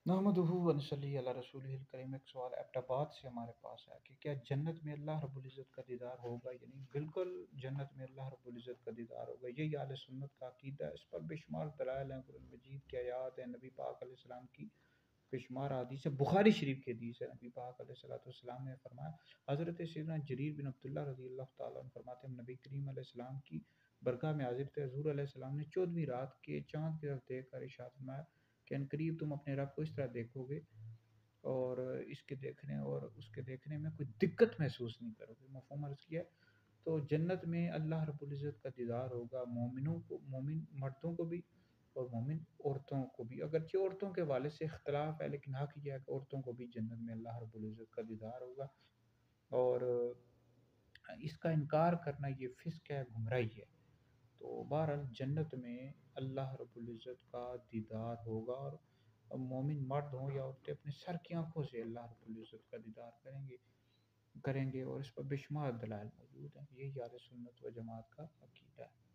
نحمدہ و نصلی علی رسولہ الکریم۔ ایک سوال ایبٹ آباد سے ہمارے پاس ہے کہ کیا جنت میں اللہ رب العزت کا دیدار ہوگا؟ یعنی بالکل جنت میں اللہ رب العزت کا دیدار ہوگا، یہی اہل سنت کا عقیدہ ہے۔ اس پر بے شمار دلائل ہیں، قرآن مجید کی آیات ہیں، نبی پاک علیہ السلام کی بے شمار حدیث ہے، بخاری شریف کی حدیث ہے۔ نبی پاک علیہ السلام نے فرمایا، حضرت سیدنا جریر بن عبداللہ رضی اللہ تعالیٰ عنہ فرماتے ہیں، ہم نبی کریم علیہ السلام کی برگاہ میں حاضر تھے، حضور علیہ السلام نے 14ویں رات کے چاند کی طرف دیکھ کر ارشاد فرمایا کہ ان قریب تم اپنے رب کو اس طرح دیکھو گے اور اس کے دیکھنے اور اس کے دیکھنے میں کوئی دقت محسوس نہیں کرو گے۔ مفہوم عرض کیا ہے۔ تو جنت میں اللہ رب العزت کا دیدار ہوگا، مومنوں کو، مومن مردوں کو بھی اور مومن عورتوں کو بھی، اگرچہ عورتوں کے والے سے اختلاف ہے لیکن حق یہ ہے کہ عورتوں کو بھی جنت میں اللہ رب العزت کا دیدار ہوگا۔ اور اس کا انکار کرنا یہ فسق ہے، گمراہی ہے۔ تو بہرحال جنت میں اللہ رب العزت کا دیدار ہوگا، اور مومن مرد ہوں یا عورتیں اپنے سر کی آنکھوں سے اللہ رب العزت کا دیدار کریں گے اور اس پر بے شمار دلائل موجود ہیں۔ یہی اہل سنت و جماعت کا عقیدہ ہے۔